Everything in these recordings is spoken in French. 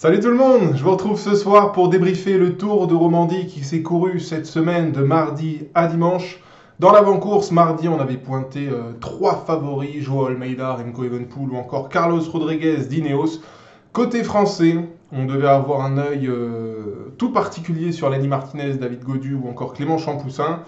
Salut tout le monde, je vous retrouve ce soir pour débriefer le Tour de Romandie qui s'est couru cette semaine de mardi à dimanche. Dans l'avant-course, mardi, on avait pointé trois favoris, Joao Almeida, Remco Evenepoel ou encore Carlos Rodriguez d'Ineos. Côté français, on devait avoir un œil tout particulier sur Lenny Martinez, David Gaudu ou encore Clément Champoussin.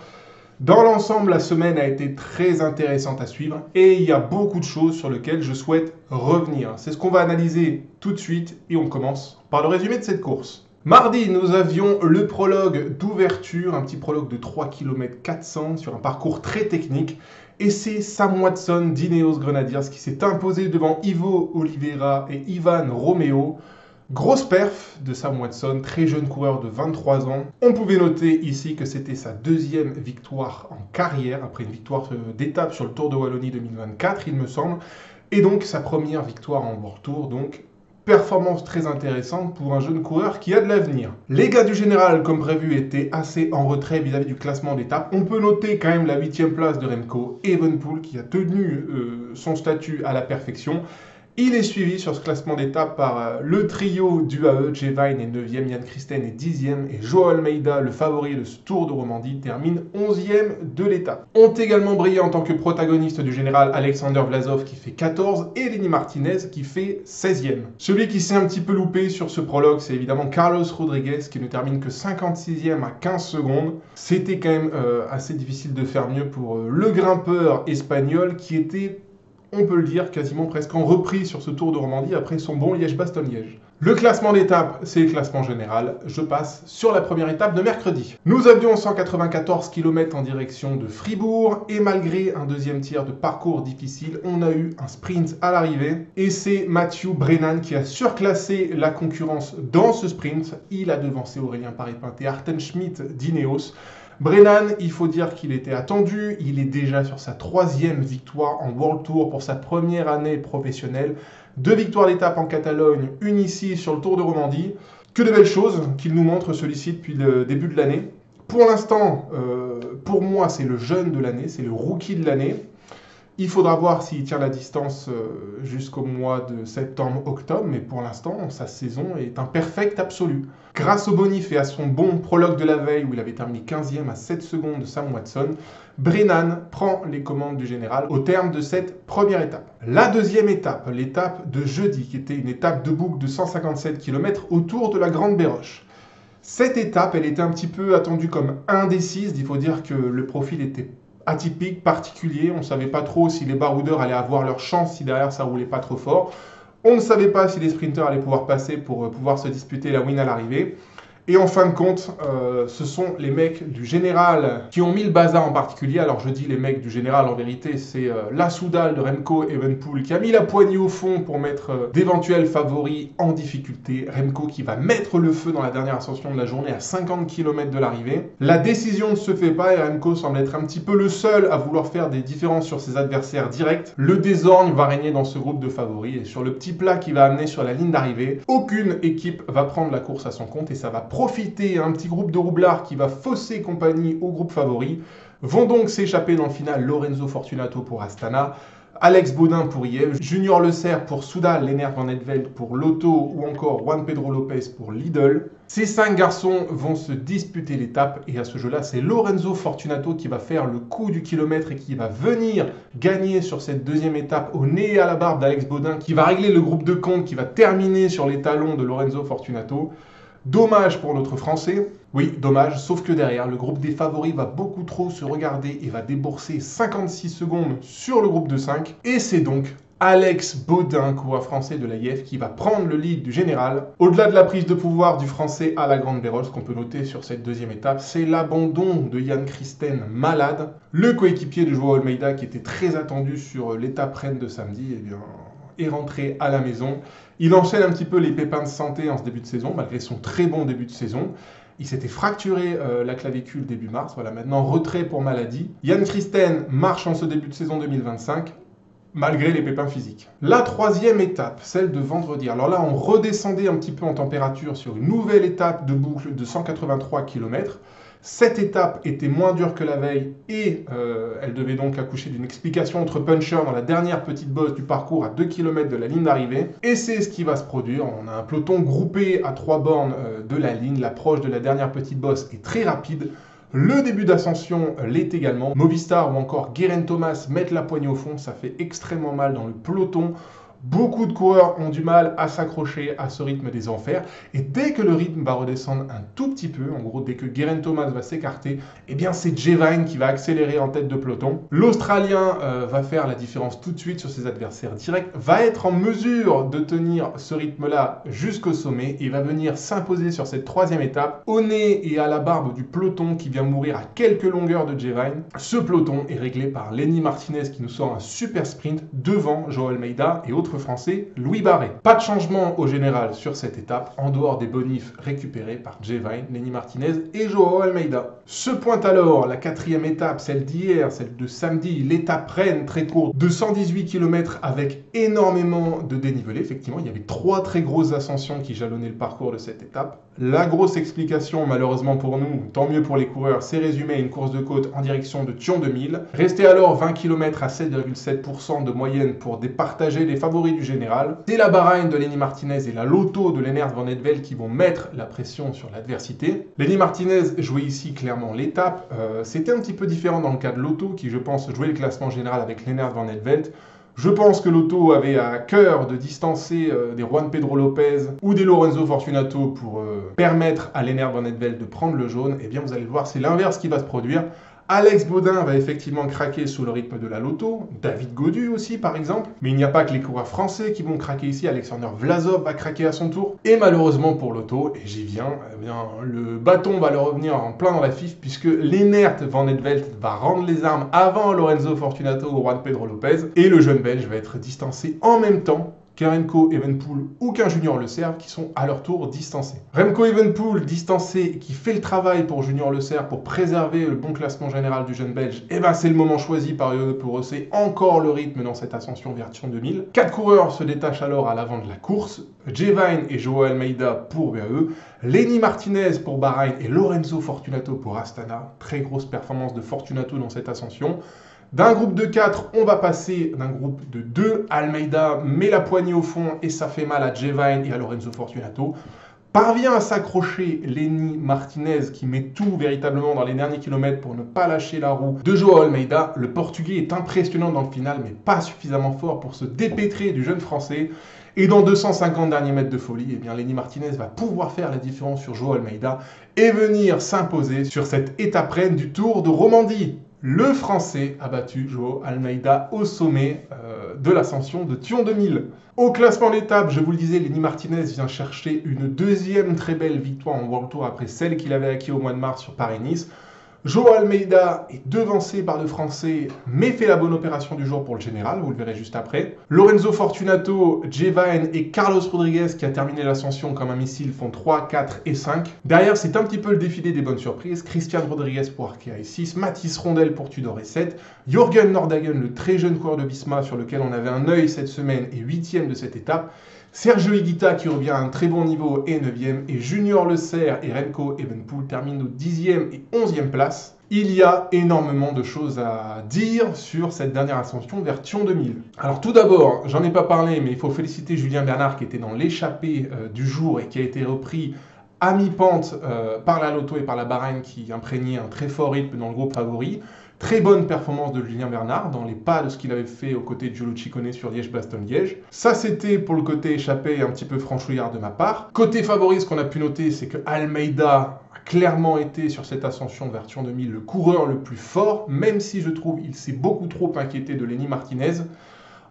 Dans l'ensemble, la semaine a été très intéressante à suivre et il y a beaucoup de choses sur lesquelles je souhaite revenir. C'est ce qu'on va analyser tout de suite et on commence par le résumé de cette course. Mardi, nous avions le prologue d'ouverture, un petit prologue de 3 km 400 sur un parcours très technique. Et c'est Sam Watson d'Ineos Grenadiers qui s'est imposé devant Ivo Oliveira et Ivan Romeo. Grosse perf de Sam Watson, très jeune coureur de 23 ans. On pouvait noter ici que c'était sa deuxième victoire en carrière, après une victoire d'étape sur le Tour de Wallonie 2024, il me semble. Et donc sa première victoire en World Tour, donc performance très intéressante pour un jeune coureur qui a de l'avenir. Les gars du général, comme prévu, étaient assez en retrait vis-à-vis du classement d'étape. On peut noter quand même la 8e place de Remco Evenepoel qui a tenu son statut à la perfection. Il est suivi sur ce classement d'étape par le trio d'UAE, Jevine est 9e, Jan Christen est 10e et Joao Almeida, le favori de ce Tour de Romandie, termine 11e de l'étape. Ont également brillé en tant que protagoniste du général Alexander Vlasov qui fait 14 et Lenny Martinez qui fait 16e. Celui qui s'est un petit peu loupé sur ce prologue, c'est évidemment Carlos Rodriguez qui ne termine que 56e à 15 secondes. C'était quand même assez difficile de faire mieux pour le grimpeur espagnol qui était, on peut le dire, quasiment presque en reprise sur ce Tour de Romandie après son bon Liège-Bastogne-Liège. Le classement d'étape, c'est le classement général. Je passe sur la première étape de mercredi. Nous avions 194 km en direction de Fribourg et malgré un deuxième tiers de parcours difficile, on a eu un sprint à l'arrivée et c'est Mathieu Brennan qui a surclassé la concurrence dans ce sprint. Il a devancé Aurélien Paré-Pinte et Arten Schmidt d'Ineos. Brennan, il faut dire qu'il était attendu, il est déjà sur sa 3e victoire en World Tour pour sa première année professionnelle. 2 victoires d'étape en Catalogne, une ici sur le Tour de Romandie. Que de belles choses qu'il nous montre celui-ci depuis le début de l'année. Pour l'instant, pour moi, c'est le jeune de l'année, c'est le rookie de l'année. Il faudra voir s'il tient la distance jusqu'au mois de septembre-octobre, mais pour l'instant, sa saison est un perfect absolu. Grâce au bonif et à son bon prologue de la veille, où il avait terminé 15e à 7 secondes de Sam Watson, Brennan prend les commandes du général au terme de cette première étape. La deuxième étape, l'étape de jeudi, qui était une étape de boucle de 157 km autour de la Grande Béroche. Cette étape, elle était un petit peu attendue comme indécise. Il faut dire que le profil était atypique, particulier. On ne savait pas trop si les baroudeurs allaient avoir leur chance, si derrière ça roulait pas trop fort. On ne savait pas si les sprinteurs allaient pouvoir passer pour pouvoir se disputer la win à l'arrivée. Et en fin de compte, ce sont les mecs du général qui ont mis le bazar en particulier. Alors je dis les mecs du général, en vérité, c'est la Soudal de Remco Evenepoel qui a mis la poignée au fond pour mettre d'éventuels favoris en difficulté. Remco qui va mettre le feu dans la dernière ascension de la journée à 50 km de l'arrivée. La décision ne se fait pas et Remco semble être un petit peu le seul à vouloir faire des différences sur ses adversaires directs. Le désordre va régner dans ce groupe de favoris et sur le petit plat qui va amener sur la ligne d'arrivée, aucune équipe va prendre la course à son compte et ça va profiter un petit groupe de roublards qui va fausser compagnie au groupe favori. Vont donc s'échapper dans le final Lorenzo Fortunato pour Astana, Alex Baudin pour IF, Junior Le Serre pour Soudal, Lennart Van Etvelt pour Lotto ou encore Juan Pedro Lopez pour Lidl. Ces 5 garçons vont se disputer l'étape et à ce jeu-là, c'est Lorenzo Fortunato qui va faire le coup du kilomètre et qui va venir gagner sur cette deuxième étape au nez et à la barbe d'Alex Baudin, qui va régler le groupe de compte, qui va terminer sur les talons de Lorenzo Fortunato. Dommage pour notre Français, oui, dommage, sauf que derrière, le groupe des favoris va beaucoup trop se regarder et va débourser 56 secondes sur le groupe de 5. Et c'est donc Alex Baudin, coureur français de l'AIF, qui va prendre le lead du général. Au-delà de la prise de pouvoir du français à la Grande Béroche, ce qu'on peut noter sur cette deuxième étape, c'est l'abandon de Jan Christen malade. Le coéquipier de Joao Almeida, qui était très attendu sur l'étape reine de samedi, eh bien, est rentré à la maison. Il enchaîne un petit peu les pépins de santé en ce début de saison, malgré son très bon début de saison. Il s'était fracturé la clavicule début mars, voilà, maintenant retrait pour maladie. Jan Christen marche en ce début de saison 2025, malgré les pépins physiques. La troisième étape, celle de vendredi. Alors là, on redescendait un petit peu en température sur une nouvelle étape de boucle de 183 km. Cette étape était moins dure que la veille et elle devait donc accoucher d'une explication entre punchers dans la dernière petite bosse du parcours à 2 km de la ligne d'arrivée. Et c'est ce qui va se produire. On a un peloton groupé à 3 bornes de la ligne. L'approche de la dernière petite bosse est très rapide. Le début d'ascension l'est également. Movistar ou encore Geraint Thomas mettent la poignée au fond. Ça fait extrêmement mal dans le peloton. Beaucoup de coureurs ont du mal à s'accrocher à ce rythme des enfers. Et dès que le rythme va redescendre un tout petit peu, en gros dès que Geraint Thomas va s'écarter, eh bien c'est Jevain qui va accélérer en tête de peloton. L'Australien va faire la différence tout de suite sur ses adversaires directs, va être en mesure de tenir ce rythme-là jusqu'au sommet et va venir s'imposer sur cette troisième étape au nez et à la barbe du peloton qui vient mourir à quelques longueurs de Jevain. Ce peloton est réglé par Lenny Martinez qui nous sort un super sprint devant Joao Almeida et autres français, Louis Barret. Pas de changement au général sur cette étape, en dehors des bonifs récupérés par Jevain, Lenny Martinez et Joao Almeida. Se pointe alors la quatrième étape, celle d'hier, celle de samedi, l'étape reine très courte de 118 km avec énormément de dénivelé. Effectivement, il y avait 3 très grosses ascensions qui jalonnaient le parcours de cette étape. La grosse explication, malheureusement pour nous, tant mieux pour les coureurs, c'est résumé à une course de côte en direction de Thion 2000. Restait alors 20 km à 7,7% de moyenne pour départager les favoris du général. C'est la Bahreïn de Lenny Martinez et la Lotto de Lennert Van Eetvelt qui vont mettre la pression sur l'adversité. Lenny Martinez jouait ici clairement l'étape. C'était un petit peu différent dans le cas de Lotto qui, je pense, jouait le classement général avec Lennert Van Eetvelt. Je pense que Lotto avait à cœur de distancer des Juan Pedro Lopez ou des Lorenzo Fortunato pour permettre à Lennert Van Eetvelt de prendre le jaune. Eh bien, vous allez le voir, c'est l'inverse qui va se produire. Alex Baudin va effectivement craquer sous le rythme de la Lotto, David Gaudu aussi par exemple, mais il n'y a pas que les coureurs français qui vont craquer ici, Alexander Vlasov va craquer à son tour, et malheureusement pour Lotto, et j'y viens, eh bien, le bâton va leur revenir en plein dans la fif, puisque Lennert Van Eetvelt va rendre les armes avant Lorenzo Fortunato ou Juan Pedro Lopez, et le jeune Belge va être distancé en même temps qu'un Remco Evenepoel ou qu'un Junior Le Cerf qui sont à leur tour distancés. Remco Evenepoel distancé qui fait le travail pour Junior Le Cerf pour préserver le bon classement général du jeune Belge, et ben c'est le moment choisi par eux pour hausser encore le rythme dans cette ascension vers Thion 2000. 4 coureurs se détachent alors à l'avant de la course, Jevain et Joao Almeida pour BAE, Lenny Martinez pour Bahreïn et Lorenzo Fortunato pour Astana. Très grosse performance de Fortunato dans cette ascension. D'un groupe de 4, on va passer d'un groupe de 2. Almeida met la poignée au fond et ça fait mal à Jevain et à Lorenzo Fortunato. Parvient à s'accrocher Lenny Martinez qui met tout véritablement dans les derniers kilomètres pour ne pas lâcher la roue de Joao Almeida. Le Portugais est impressionnant dans le final mais pas suffisamment fort pour se dépêtrer du jeune Français. Et dans 250 derniers mètres de folie, eh bien Lenny Martinez va pouvoir faire la différence sur Joao Almeida et venir s'imposer sur cette étape reine du Tour de Romandie. Le Français a battu Joao Almeida au sommet de l'ascension de Thion 2000. Au classement d'étape, je vous le disais, Lenny Martinez vient chercher une deuxième très belle victoire en World Tour après celle qu'il avait acquis au mois de mars sur Paris-Nice. Joao Almeida est devancé par le Français, mais fait la bonne opération du jour pour le général, vous le verrez juste après. Lorenzo Fortunato, Jevain et Carlos Rodriguez, qui a terminé l'ascension comme un missile, font 3, 4 et 5. Derrière, c'est un petit peu le défilé des bonnes surprises. Christian Rodriguez pour Arkea et 6, Mathis Rondel pour Tudor et 7, Jürgen Nordhagen, le très jeune coureur de Visma sur lequel on avait un œil cette semaine, et 8e de cette étape. Sergio Higuita qui revient à un très bon niveau et 9e, et Junior Le Cerf et Remco Evenepoel terminent aux 10e et 11e place. Il y a énormément de choses à dire sur cette dernière ascension vers Thion 2000. Alors tout d'abord, j'en ai pas parlé, mais il faut féliciter Julien Bernard qui était dans l'échappée du jour et qui a été repris à mi-pente par la Lotto et par la Bahreïn qui imprégnait un très fort rythme dans le groupe favori. Très bonne performance de Julien Bernard dans les pas de ce qu'il avait fait aux côtés de Giulio Ciccone sur Liège-Bastogne-Liège. Ça, c'était pour le côté échappé un petit peu franchouillard de ma part. Côté favori, ce qu'on a pu noter, c'est que Almeida a clairement été sur cette ascension vers Thion 2000 le coureur le plus fort, même si je trouve qu'il s'est beaucoup trop inquiété de Lenny Martinez.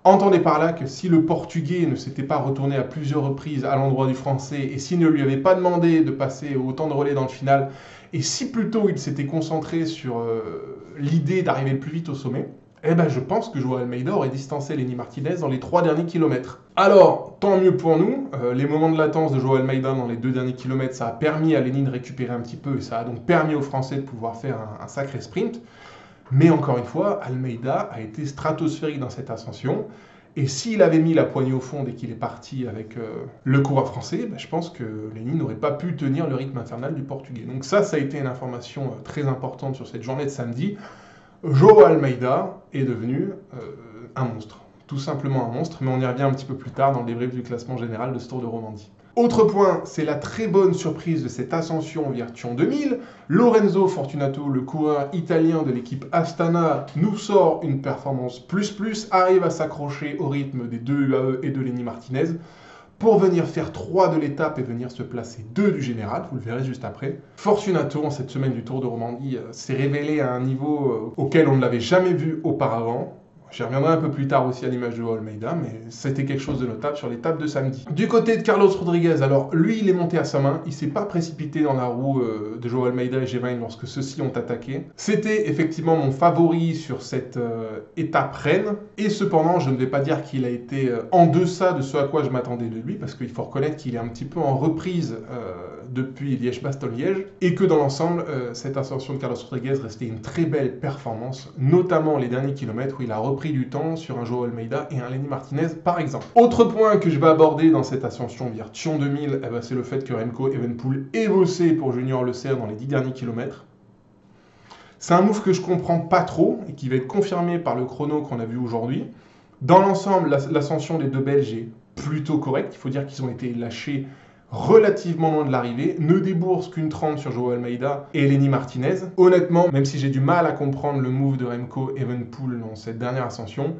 Entendez par là que si le Portugais ne s'était pas retourné à plusieurs reprises à l'endroit du Français et s'il ne lui avait pas demandé de passer autant de relais dans le final, et si plutôt il s'était concentré sur l'idée d'arriver le plus vite au sommet, eh ben je pense que Joao Almeida aurait distancé Lenny Martinez dans les 3 derniers kilomètres. Alors, tant mieux pour nous, les moments de latence de Joao Almeida dans les 2 derniers kilomètres, ça a permis à Lenny de récupérer un petit peu, et ça a donc permis aux Français de pouvoir faire un sacré sprint. Mais encore une fois, Almeida a été stratosphérique dans cette ascension. Et s'il avait mis la poignée au fond dès qu'il est parti avec le coureur français, je pense que Lenny n'aurait pas pu tenir le rythme infernal du Portugais. Donc ça a été une information très importante sur cette journée de samedi. Joao Almeida est devenu un monstre. Tout simplement un monstre, mais on y revient un petit peu plus tard dans le débrief du classement général de ce Tour de Romandie. Autre point, c'est la très bonne surprise de cette ascension Virtuon 2000. Lorenzo Fortunato, le coureur italien de l'équipe Astana, nous sort une performance plus, arrive à s'accrocher au rythme des deux UAE et de Lenny Martinez pour venir faire 3 de l'étape et venir se placer 2 du général, vous le verrez juste après. Fortunato, en cette semaine du Tour de Romandie, s'est révélé à un niveau auquel on ne l'avait jamais vu auparavant. J'y reviendrai un peu plus tard aussi à l'image de Almeida, mais c'était quelque chose de notable sur l'étape de samedi. Du côté de Carlos Rodriguez, alors lui il est monté à sa main, il s'est pas précipité dans la roue de Joao Almeida et G20 lorsque ceux-ci ont attaqué. C'était effectivement mon favori sur cette étape reine, et cependant je ne vais pas dire qu'il a été en deçà de ce à quoi je m'attendais de lui, parce qu'il faut reconnaître qu'il est un petit peu en reprise depuis Liège-Bastogne-Liège, et que dans l'ensemble, cette ascension de Carlos Rodriguez restait une très belle performance, notamment les derniers kilomètres où il a repris du temps sur un Joao Almeida et un Lenny Martinez par exemple. Autre point que je vais aborder dans cette ascension Virtuon 2000, c'est le fait que Remco Evenepoel est bossé pour Junior Le Cerf dans les 10 derniers kilomètres. C'est un move que je comprends pas trop et qui va être confirmé par le chrono qu'on a vu aujourd'hui. Dans l'ensemble, l'ascension des deux Belges est plutôt correcte. Il faut dire qu'ils ont été lâchés relativement loin de l'arrivée, ne débourse qu'une 30 sur Joao Almeida et Lenny Martinez. Honnêtement, même si j'ai du mal à comprendre le move de Remco Evenepoel dans cette dernière ascension,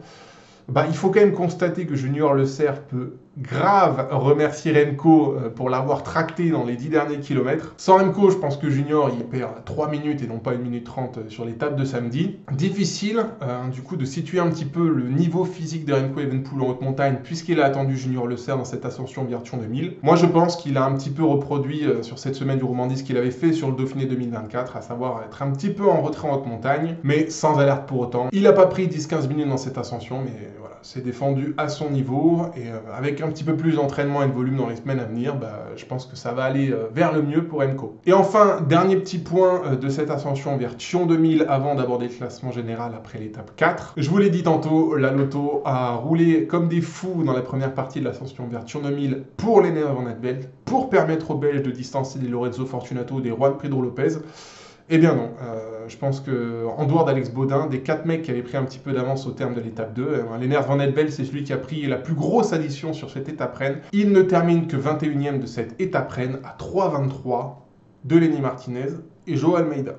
il faut quand même constater que Junior Le Cerf peut grave remercier Remco pour l'avoir tracté dans les 10 derniers kilomètres. Sans Remco, je pense que Junior il perd 3 minutes et non pas 1 minute 30 sur l'étape de samedi. Difficile du coup de situer un petit peu le niveau physique de Remco Evenepoel en haute montagne puisqu'il a attendu Junior Le Cerf dans cette ascension Virtuon 2000. Moi je pense qu'il a un petit peu reproduit sur cette semaine du Romandie ce qu'il avait fait sur le Dauphiné 2024, à savoir être un petit peu en retrait en haute montagne, mais sans alerte pour autant. Il n'a pas pris 10-15 minutes dans cette ascension, mais voilà, c'est défendu à son niveau et avec un petit peu plus d'entraînement et de volume dans les semaines à venir, je pense que ça va aller vers le mieux pour Remco. Et enfin, dernier petit point de cette ascension Virtuon 2000 avant d'aborder le classement général après l'étape 4. Je vous l'ai dit tantôt, la Lotto a roulé comme des fous dans la première partie de l'ascension Virtuon 2000 pour les Van Aert pour permettre aux Belges de distancer des Lorenzo Fortunato et des Juan Pedro Lopez. Eh bien non, je pense qu'en dehors d'Alex Baudin, des 4 mecs qui avaient pris un petit peu d'avance au terme de l'étape 2, Lennart Van Etvelt, c'est celui qui a pris la plus grosse addition sur cette étape reine. Il ne termine que 21e de cette étape reine à 3,23 de Lenny Martinez et Joao Almeida.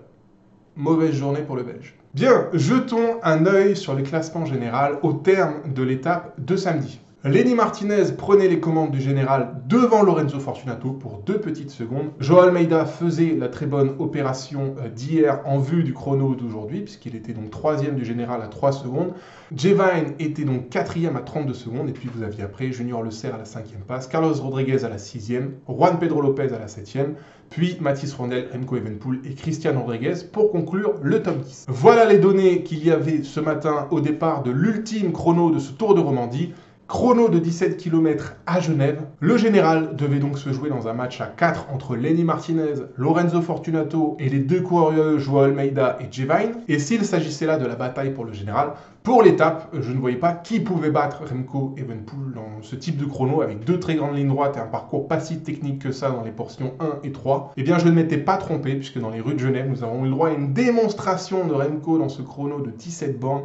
Mauvaise journée pour le Belge. Bien, jetons un œil sur le classement général au terme de l'étape de samedi. Lenny Martinez prenait les commandes du général devant Lorenzo Fortunato pour 2 petites secondes. Joao Almeida faisait la très bonne opération d'hier en vue du chrono d'aujourd'hui, puisqu'il était donc 3e du général à 3 secondes. G20 était donc 4e à 32 secondes, et puis vous aviez après Junior Le Cerf à la 5e passe, Carlos Rodriguez à la 6e, Juan Pedro Lopez à la 7e, puis Mathis Ronel, Remco Evenepoel et Christian Rodriguez pour conclure le top 10. Voilà les données qu'il y avait ce matin au départ de l'ultime chrono de ce Tour de Romandie. Chrono de 17 km à Genève. Le général devait donc se jouer dans un match à 4 entre Lenny Martinez, Lorenzo Fortunato et les 2 coureurs Joao Almeida et G20. Et s'il s'agissait là de la bataille pour le général, pour l'étape, je ne voyais pas qui pouvait battre Remco Evenepoel dans ce type de chrono avec 2 très grandes lignes droites et un parcours pas si technique que ça dans les portions 1 et 3. Eh bien, je ne m'étais pas trompé puisque dans les rues de Genève, nous avons eu le droit à une démonstration de Remco dans ce chrono de 17 bornes.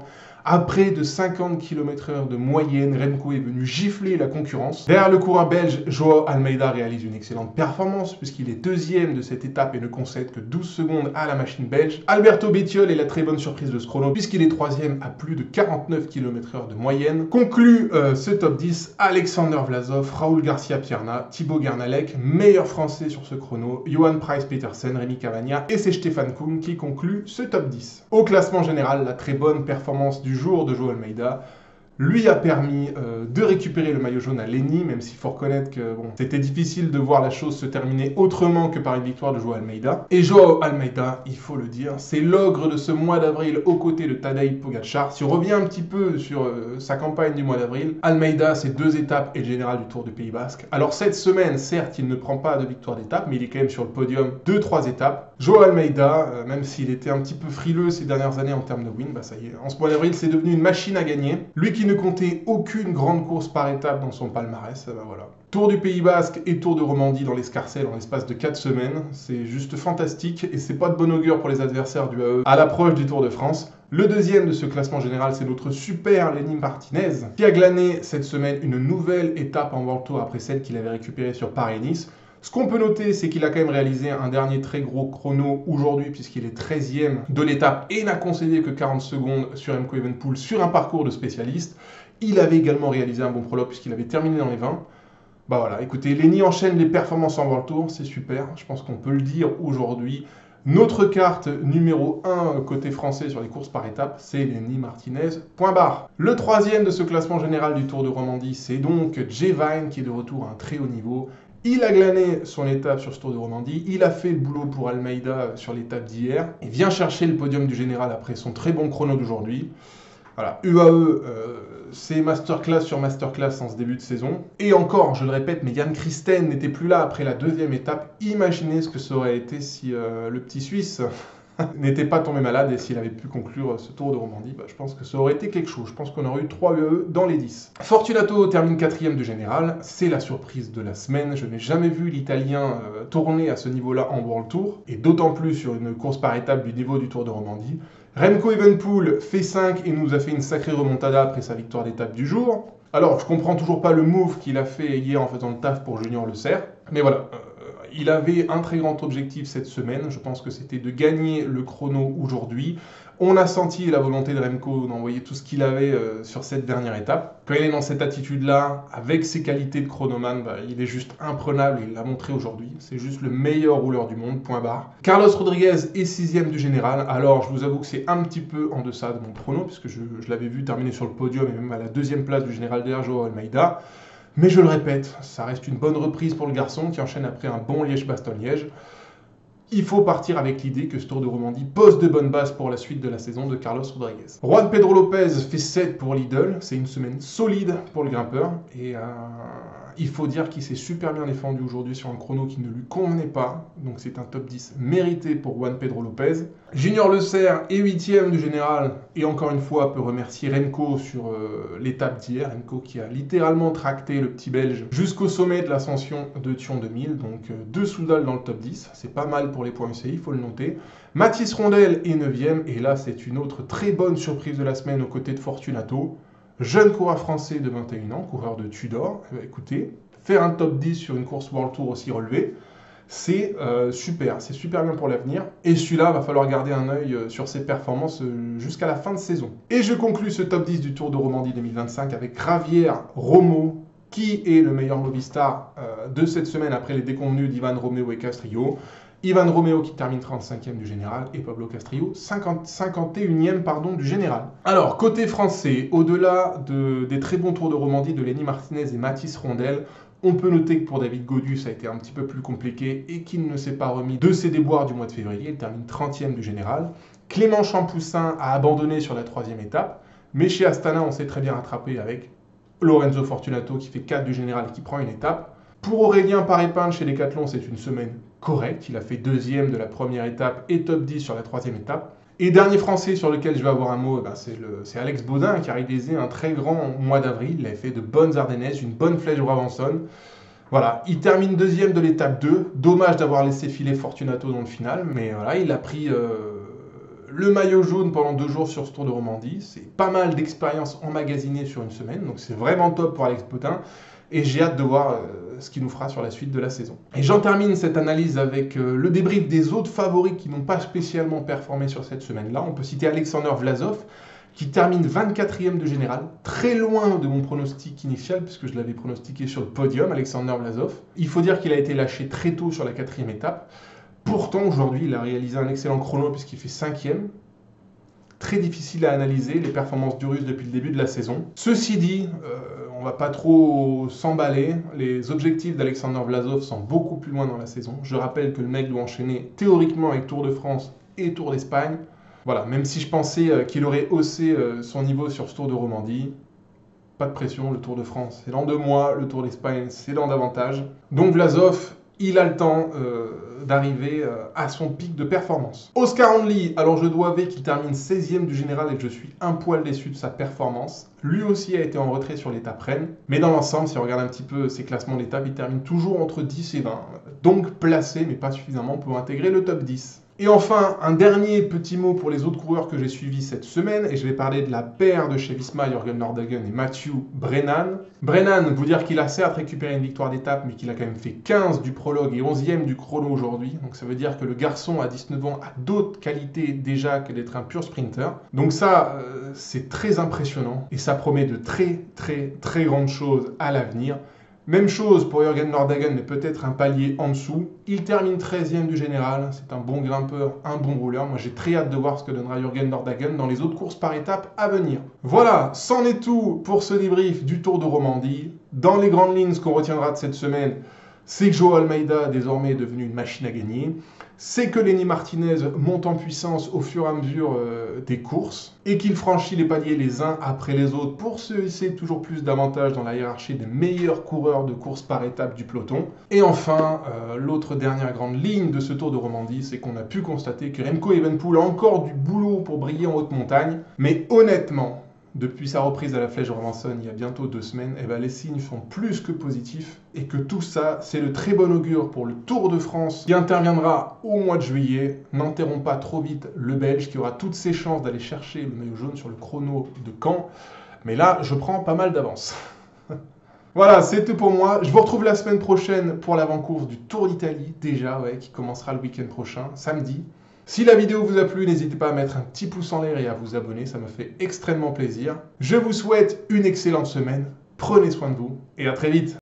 À près de 50 km/h de moyenne, Remco est venu gifler la concurrence. Derrière le coureur belge, Joao Almeida réalise une excellente performance puisqu'il est 2e de cette étape et ne concède que 12 secondes à la machine belge. Alberto Bettiol est la très bonne surprise de ce chrono puisqu'il est 3e à plus de 49 km/h de moyenne. Conclut ce top 10, Alexander Vlasov, Raoul Garcia Pierna, Thibaut Gernalec, meilleur français sur ce chrono, Johan Pryce Petersen, Rémi Cavagna et c'est Stefan Kung qui conclut ce top 10. Au classement général, la très bonne performance du jour de Joao Almeida lui a permis de récupérer le maillot jaune à Lenny, même s'il faut reconnaître que c'était difficile de voir la chose se terminer autrement que par une victoire de Joao Almeida. Et Joao Almeida, il faut le dire, c'est l'ogre de ce mois d'avril aux côtés de Tadej Pogačar. Si on revient un petit peu sur sa campagne du mois d'avril, Almeida, c'est 2 étapes et le général du Tour du Pays Basque. Alors cette semaine, certes, il ne prend pas de victoire d'étape, mais il est quand même sur le podium 2-3 étapes. Joao Almeida, même s'il était un petit peu frileux ces dernières années en termes de win, ça y est, en ce mois d'avril, c'est devenu une machine à gagner. Lui qui ne comptait aucune grande course par étape dans son palmarès, ben voilà. Tour du Pays Basque et Tour de Romandie dans l'escarcelle en l'espace de 4 semaines, c'est juste fantastique et c'est pas de bon augure pour les adversaires du AE à l'approche du Tour de France. Le deuxième de ce classement général, c'est notre super Lenny Martinez, qui a glané cette semaine une nouvelle étape en World Tour après celle qu'il avait récupérée sur Paris-Nice. Ce qu'on peut noter, c'est qu'il a quand même réalisé un dernier très gros chrono aujourd'hui, puisqu'il est 13e de l'étape et n'a concédé que 40 secondes sur Remco Evenepoel sur un parcours de spécialiste. Il avait également réalisé un bon prologue puisqu'il avait terminé dans les 20. Bah voilà, écoutez, Lenny enchaîne les performances en World Tour, c'est super, je pense qu'on peut le dire aujourd'hui. Notre carte numéro 1 côté français sur les courses par étapes, c'est Lenny Martinez, point barre. Le troisième de ce classement général du Tour de Romandie, c'est donc Jay Vine qui est de retour à un très haut niveau. Il a glané son étape sur ce Tour de Romandie, il a fait le boulot pour Almeida sur l'étape d'hier, et vient chercher le podium du général après son très bon chrono d'aujourd'hui. Voilà, UAE, c'est masterclass sur masterclass en ce début de saison. Et encore, je le répète, mais Jan Christen n'était plus là après la deuxième étape. Imaginez ce que ça aurait été si le petit Suisse n'était pas tombé malade et s'il avait pu conclure ce Tour de Romandie. Bah, je pense que ça aurait été quelque chose. Je pense qu'on aurait eu 3 UAE dans les 10. Fortunato termine 4e du général. C'est la surprise de la semaine. Je n'ai jamais vu l'Italien tourner à ce niveau-là en World Tour. Et d'autant plus sur une course par étape du niveau du Tour de Romandie. Remco Evenepoel fait 5 et nous a fait une sacrée remontada après sa victoire d'étape du jour. Alors, je comprends toujours pas le move qu'il a fait hier en faisant le taf pour Junior Le Cerf. Mais voilà, il avait un très grand objectif cette semaine. Je pense que c'était de gagner le chrono aujourd'hui. On a senti la volonté de Remco d'envoyer tout ce qu'il avait sur cette dernière étape. Quand il est dans cette attitude-là, avec ses qualités de chronomane, bah, il est juste imprenable et il l'a montré aujourd'hui. C'est juste le meilleur rouleur du monde, point barre. Carlos Rodriguez est 6e du général. Alors, je vous avoue que c'est un petit peu en deçà de mon prono, puisque je l'avais vu terminer sur le podium et même à la 2e place du général DR, Joao Almeida. Mais je le répète, ça reste une bonne reprise pour le garçon qui enchaîne après un bon Liège-Bastogne-Liège. Il faut partir avec l'idée que ce Tour de Romandie pose de bonnes bases pour la suite de la saison de Carlos Rodriguez. Juan Pedro Lopez fait 7 pour Lidl, c'est une semaine solide pour le grimpeur. Et il faut dire qu'il s'est super bien défendu aujourd'hui sur un chrono qui ne lui convenait pas. Donc c'est un top 10 mérité pour Juan Pedro Lopez. Junior Le Cerf est 8e du général et encore une fois peut remercier Remco sur l'étape d'hier. Remco qui a littéralement tracté le petit belge jusqu'au sommet de l'ascension de Thion 2000. Donc 2 Soudal dans le top 10, c'est pas mal pour les points UCI, il faut le noter. Mathis Rondel est 9e et là c'est une autre très bonne surprise de la semaine aux côtés de Fortunato. Jeune coureur français de 21 ans, coureur de Tudor. Écoutez, faire un top 10 sur une course World Tour aussi relevée, c'est super bien pour l'avenir. Et celui-là, va falloir garder un œil sur ses performances jusqu'à la fin de saison. Et je conclus ce top 10 du Tour de Romandie 2025 avec Javier Romo, qui est le meilleur Movistar de cette semaine après les déconvenus d'Ivan Romeo et Castrillo. Ivan Romeo qui termine 35e du général et Pablo Castrillo 51e du général. Alors, côté français, au-delà des très bons tours de Romandie de Lenny Martinez et Mathis Rondel, on peut noter que pour David Gaudu, ça a été un petit peu plus compliqué et qu'il ne s'est pas remis de ses déboires du mois de février. Il termine 30e du général. Clément Champoussin a abandonné sur la 3e étape, mais chez Astana, on s'est très bien rattrapé avec Lorenzo Fortunato qui fait 4 du général et qui prend une étape. Pour Aurélien Paré-Pin chez Decathlon, c'est une semaine correcte. Il a fait 2e de la première étape et top 10 sur la 3e étape. Et dernier français sur lequel je vais avoir un mot, c'est Alex Baudin qui a réalisé un très grand mois d'avril. Il a fait de bonnes Ardennaises, une bonne flèche Brabançonne. Voilà, il termine 2e de l'étape 2. Dommage d'avoir laissé filer Fortunato dans le final, mais voilà, il a pris le maillot jaune pendant 2 jours sur ce Tour de Romandie. C'est pas mal d'expérience emmagasinée sur une semaine, donc c'est vraiment top pour Alex Baudin. Et j'ai hâte de voir ce qu'il nous fera sur la suite de la saison. Et j'en termine cette analyse avec le débrief des autres favoris qui n'ont pas spécialement performé sur cette semaine-là. On peut citer Alexander Vlasov, qui termine 24e de général, très loin de mon pronostic initial, puisque je l'avais pronostiqué sur le podium, Alexander Vlasov. Il faut dire qu'il a été lâché très tôt sur la 4e étape. Pourtant, aujourd'hui, il a réalisé un excellent chrono, puisqu'il fait 5e. Très difficile à analyser, les performances du Russe depuis le début de la saison. Ceci dit, on va pas trop s'emballer. Les objectifs d'Alexander Vlasov sont beaucoup plus loin dans la saison. Je rappelle que le mec doit enchaîner théoriquement avec Tour de France et Tour d'Espagne. Voilà, même si je pensais qu'il aurait haussé son niveau sur ce Tour de Romandie, pas de pression, le Tour de France c'est dans 2 mois, le Tour d'Espagne c'est dans davantage. Donc Vlasov, il a le temps d'arriver à son pic de performance. Oscar Onley, alors je dois avouer qu'il termine 16e du général et que je suis un poil déçu de sa performance. Lui aussi a été en retrait sur l'étape Rennes, mais dans l'ensemble, si on regarde un petit peu ses classements d'étape, il termine toujours entre 10 et 20, donc placé, mais pas suffisamment pour intégrer le top 10. Et enfin, un dernier petit mot pour les autres coureurs que j'ai suivis cette semaine, et je vais parler de la paire de chez Visma, Jürgen Nordhagen et Mathieu Brennan. Brennan, vous dire qu'il a certes récupéré une victoire d'étape, mais qu'il a quand même fait 15 du prologue et 11e du chrono aujourd'hui. Donc ça veut dire que le garçon à 19 ans a d'autres qualités déjà que d'être un pur sprinter. Donc ça, c'est très impressionnant, et ça promet de très grandes choses à l'avenir. Même chose pour Jürgen Nordhagen, mais peut-être un palier en dessous. Il termine 13e du général, c'est un bon grimpeur, un bon rouleur. Moi j'ai très hâte de voir ce que donnera Jürgen Nordhagen dans les autres courses par étapes à venir. Voilà, c'en est tout pour ce débrief du Tour de Romandie. Dans les grandes lignes, ce qu'on retiendra de cette semaine, c'est que Joao Almeida désormais est devenu une machine à gagner. C'est que Lenny Martinez monte en puissance au fur et à mesure des courses et qu'il franchit les paliers les uns après les autres pour se hisser toujours plus davantage dans la hiérarchie des meilleurs coureurs de course par étape du peloton. Et enfin, l'autre dernière grande ligne de ce Tour de Romandie, c'est qu'on a pu constater que Remco Evenepoel a encore du boulot pour briller en haute montagne, mais honnêtement, depuis sa reprise à la Flèche Robinson il y a bientôt 2 semaines, les signes sont plus que positifs et que tout ça, c'est le très bon augure pour le Tour de France qui interviendra au mois de juillet. N'enterrons pas trop vite le Belge qui aura toutes ses chances d'aller chercher le maillot jaune sur le chrono de Caen. Mais là, je prends pas mal d'avance. Voilà, c'est tout pour moi. Je vous retrouve la semaine prochaine pour l'avant-course du Tour d'Italie, déjà, qui commencera le week-end prochain, samedi. Si la vidéo vous a plu, n'hésitez pas à mettre un petit pouce en l'air et à vous abonner, ça me fait extrêmement plaisir. Je vous souhaite une excellente semaine, prenez soin de vous et à très vite.